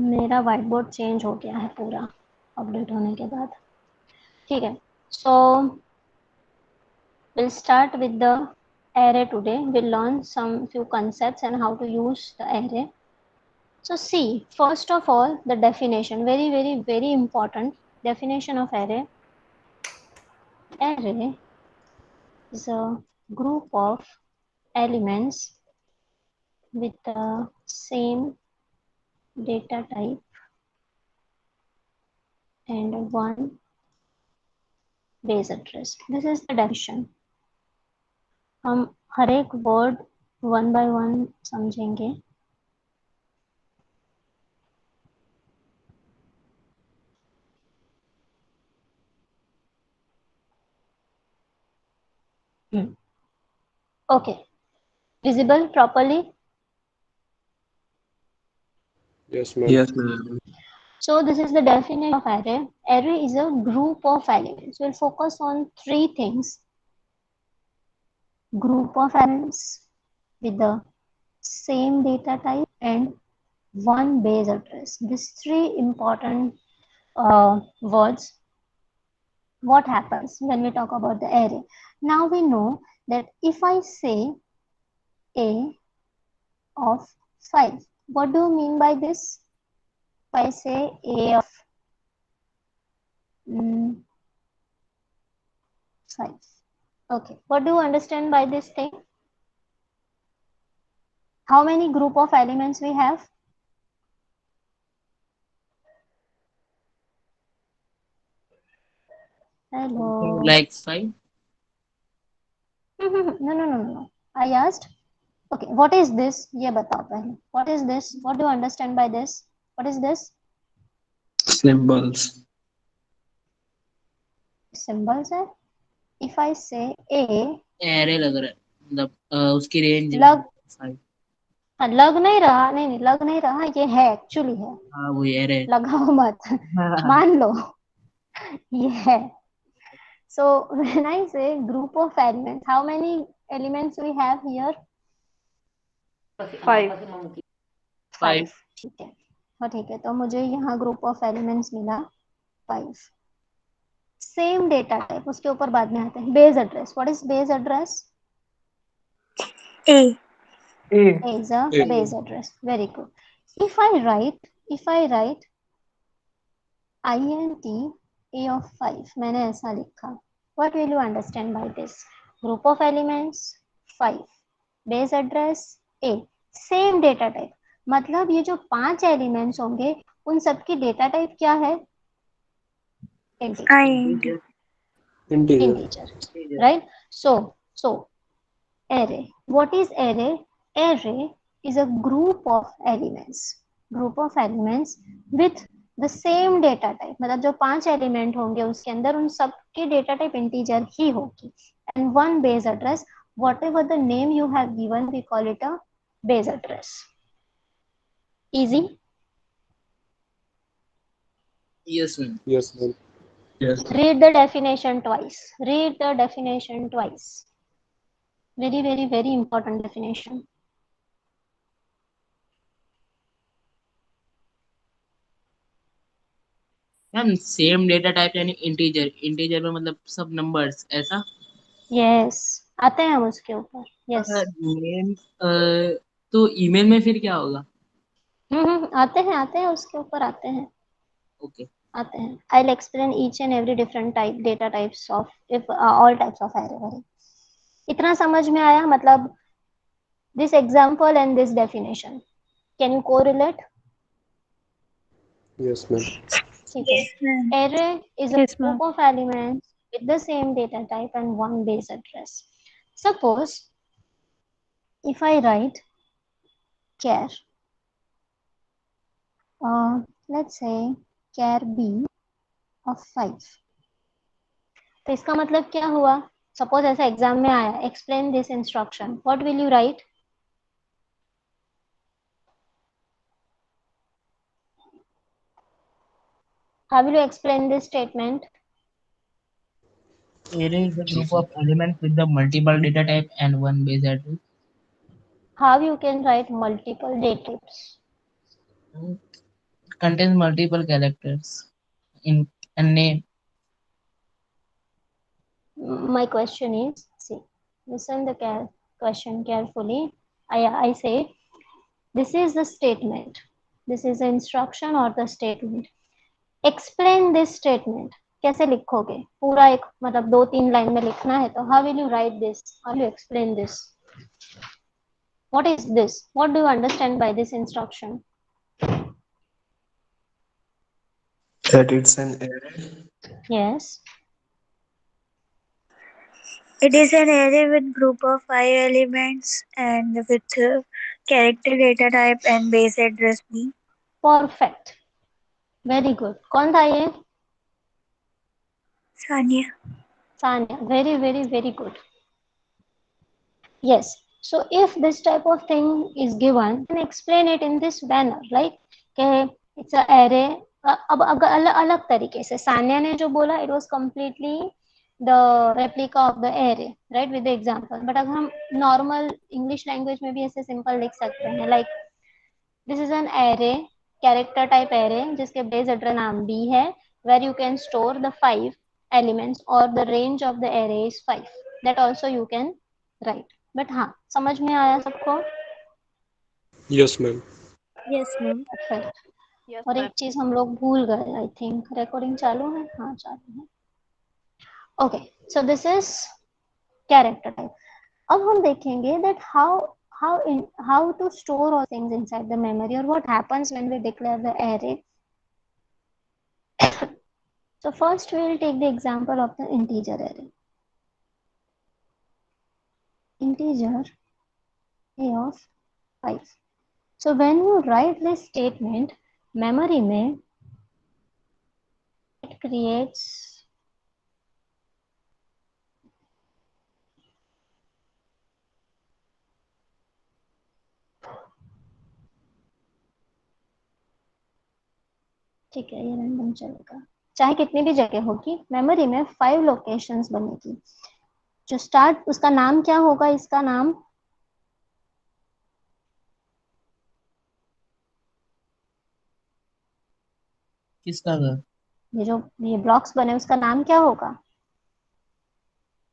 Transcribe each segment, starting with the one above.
मेरा white board change हो गया है पूरा अपडेट होने के बाद। ठीक है, सो we'll start with the array today. We'll learn some few concepts and how to use the array. So see, first of all, the definition, very important definition of array. Array is a group of elements with the same data type and one base address. This is the definition. हम हर एक word one by one समझेंगे। Okay, visible properly? Yes, ma'am. Yes, ma'am. So this is the definition of array. Array is a group of elements. We'll focus on three things. Group of elements with the same data type and one base address. These three important words. What happens when we talk about the array? Now we know that if I say a of 5, what do you mean by this? If I say a of 5. Okay, what do you understand by this thing? How many group of elements we have? Hello. Like 5? No. I asked. Okay, what is this? ये बताओ पहले. What is this? What do you understand by this? What is this? Symbols. Symbols है. If I say a, array लग रहा है, मतलब उसकी range लग 5। हाँ, लग नहीं रहा, नहीं लग नहीं रहा, ये है एक्चुअली है. हाँ वो एरे। लगाओ मत, मान लो ये है. So when I say group of elements, how many elements we have here? 5. 5. ठीक है, हाँ ठीक है, तो मुझे यहाँ ग्रुप ऑफ एलिमेंट्स मिला 5. सेम डेटा टाइप, उसके ऊपर बाद में आते हैं. Base address, what is base address? A. A is a base address. Very good. If I write int a of 5, मैंने ऐसा लिखा, what will you understand by this? Group of elements 5, base address a, same data type. मतलब ये जो 5 elements होंगे उन सबकी data type क्या है? Integer. Integer, right? So array, what is array? Array is a group of elements with the same data type. मतलब जो 5 एलिमेंट होंगे उसके अंदर उन सब की डेटा टाइप इंटीजर ही होगी. And one base address, whatever the name you have given, we call it a base address. Easy? Yes ma'am. Yes, ma'am. Yes. Read the definition twice. Very important definition. Ma'am same data type यानी integer में मतलब सब numbers ऐसा? Yes, आते हैं हम उसके ऊपर. Yes. नेम तो ईमेल में फिर क्या होगा? आते हैं उसके ऊपर आते हैं. ओके. आते हैं. I'll explain each and every different type data types of if all types of array. इतना समझ में आया? मतलब this example and this definition, can you correlate? Yes, ma'am. ठीक है. Array is a group of elements with the same data type and one base address. Suppose if I write char, let's say char b of 5, तो इसका मतलब क्या हुआ? Suppose ऐसा exam में आया, explain this instruction, what will you right? How will you explain this statement? Array is a group of elements with the multiple data type and one base address. How you can write multiple data types? contains multiple characters in a name. My question is, see, listen the question carefully. I say, this is the statement. This is the instruction or the statement. Explain this statement. कैसे लिखोगे? पूरा एक मतलब 2-3 line में लिखना है तो how will you write this? How will you explain this? What is this? What do you understand by this instruction? That it's an array. Yes. It is an array with group of 5 elements and with character data type and base address B. Perfect. Very good. कौन था ये? Sanya. Sanya. Very, very, very good. Yes. So if this type of thing is given, then explain it in this manner, like कि it's a array. अब अगर अलग तरीके से सान्या ने जो बोला, it was completely the replica of the array, right, with the example. But अगर हम normal English language में भी ऐसे simple लिख सकते हैं, like this is an array, character type array, जिसके base address नाम B है, where you can store the 5 elements or the range of the array is 5. That also you can write. But हाँ, समझ में आया सबको? Yes, ma'am. Yes, ma'am. Perfect. Yes, और ma'am. एक चीज हम लोग भूल गए, आई थिंक रिकॉर्डिंग चालू है, हाँ चालू है. Okay, so this is character type. अब हम देखेंगे that how to store all things inside the memory or what happens when we declare the array. So first we will take the example of the integer array. Integer a of 5. So when you write this statement, memory में it creates ठीक है, ये random चलेगा, चाहे कितनी भी जगह होगी, मेमोरी में 5 लोकेशंस बनेगी. जो स्टार्ट, उसका नाम क्या होगा? इसका नाम किसका घर? ये ब्लॉक्स बने, उसका नाम क्या होगा?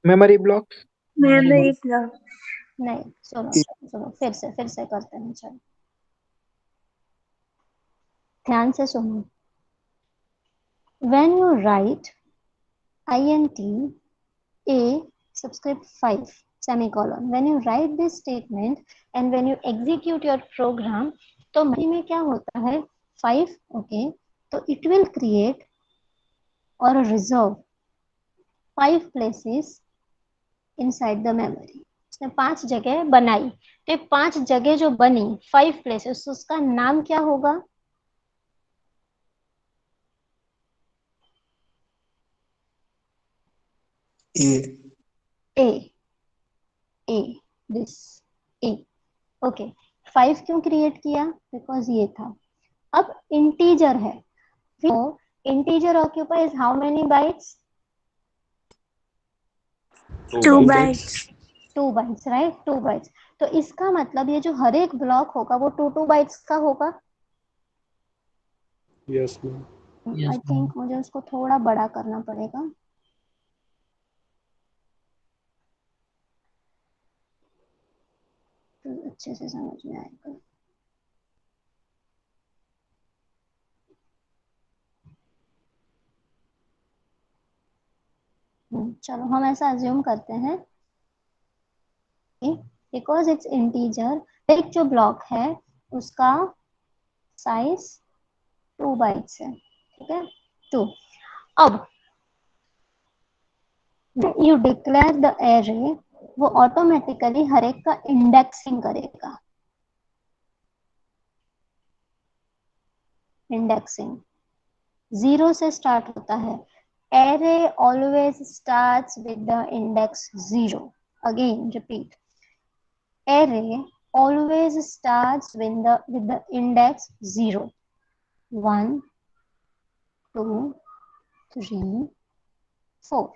memory blocks. Memory block. नहीं, सुनो सुनो, फिर से करते हैं. चलो ध्यान से सुनो. When you write int a subscript 5 semicolon, when you write this statement and when you execute your program, तो memory में क्या होता है? 5. okay, तो it will create or reserve 5 places inside the memory. उसने 5 जगह बनाई, तो 5 जगह जो बनी 5 places, उसका नाम क्या होगा? A. This A. ओके, 5 क्यों क्रिएट किया? बिकॉज ये था. अब इंटीजर है, तो integer occupies how many bytes? 2 bytes. 2 bytes, right, 2 bytes. तो इसका मतलब ये जो हर एक ब्लॉक होगा वो 2 बाइट्स का होगा. Yes, ma'am. Yes, I think मुझे उसको थोड़ा बड़ा करना पड़ेगा. तो अच्छे से समझ में आएगा. चलो हम ऐसा अज्यूम करते हैं, बिकॉज इट्स इंटीजर, एक जो ब्लॉक है उसका साइज 2 बाइट्स है. ठीक है, 2. अब यू डिक्लेयर द एरे, वो ऑटोमेटिकली हर एक का इंडेक्सिंग करेगा. इंडेक्सिंग 0 से स्टार्ट होता है. Array always starts with the index 0. Again repeat, array always starts with the index 0. 1 2 3 4.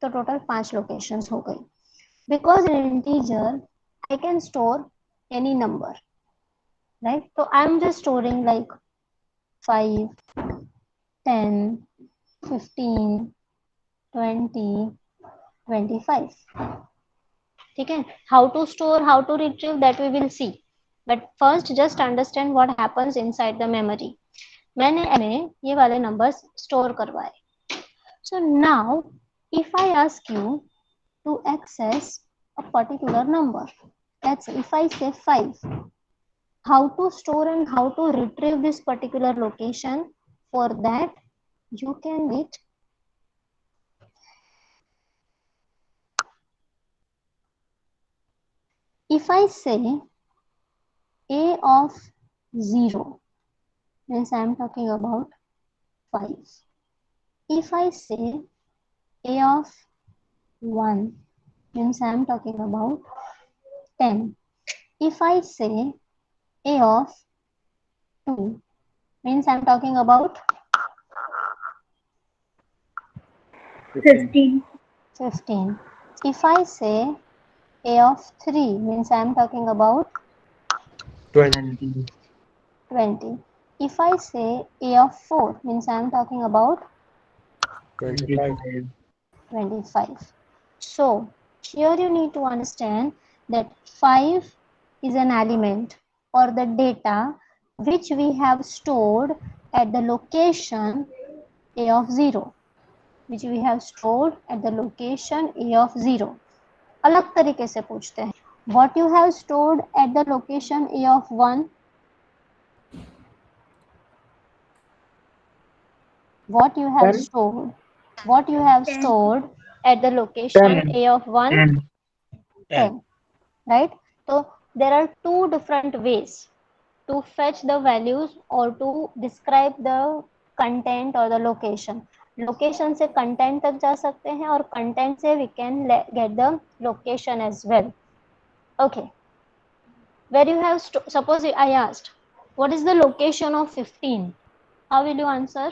तो टोटल 5 लोकेशंस हो गई. Because in integer I can store any number, right. तो I am just storing like 5, 10, 15, 20, 25. ठीक है, how to store, how to retrieve, that we will see, but first just understand what happens inside the memory. मैंने ये वाले numbers store करवाए. So now if I ask you to access a particular number, let's say if I say 5, how to store and how to retrieve this particular location, for that you can wait. If I say a of 0, means I am talking about 5. If I say a of 1, means I am talking about 10. If I say a of 2, means I am talking about 15. 15. If I say a of 3, means I am talking about 20. 20. If I say a of 4, means I am talking about 25. 25. So here you need to understand that 5 is an element or the data which we have stored at the location a of 0, which we have stored at the location a of 0. अलग तरीके से पूछते हैं, what you have stored at the location a of 1, what you have stored at the location a of 1, 10, right? So there are two different ways to fetch the values or to describe the content or the location. Location से content तक जा सकते हैं और content से we can get the location as well. Okay, where you have suppose I asked what is the location of 15, how will you answer?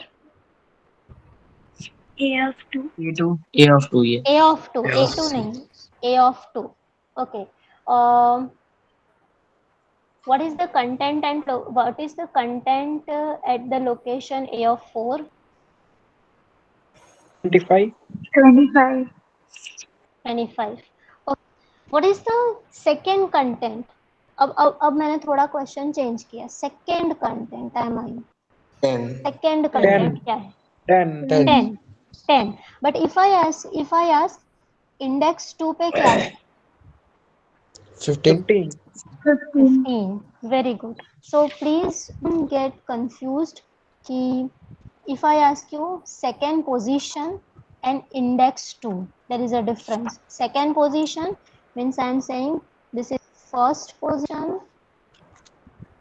A of 2. A2. A of 2, yeah. A of 2, A2 नहीं, A of 2. Okay. What is the content and what is the content at the location A of 4? 25. 25. 25. Okay. What is the second content? अब मैंने थोड़ा question change किया. Second content I mine 10. Second content क्या है? 10. 10. But if I ask index 2 पे क्या है? 15. 15. Very good. So please don't get confused कि if I ask you second position and index 2, there is a difference. Second position means I am saying this is first position,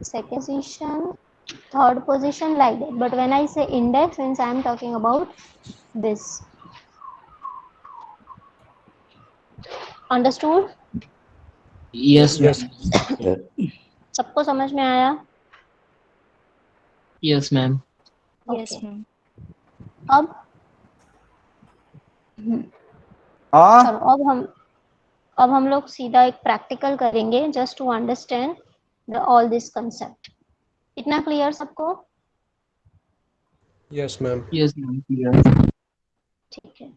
second position, third position, like that. But when I say index means I am talking about this. Understood? Yes, Yes. ma'am. सबको समझ में आया? Yes, ma'am. Yes, Okay. ma'am. अब चलो अब हम लोग सीधा एक प्रैक्टिकल करेंगे just to understand the all this concept. इतना क्लियर सबको? Yes, ma'am. Yes, ma'am. Yes. ठीक है.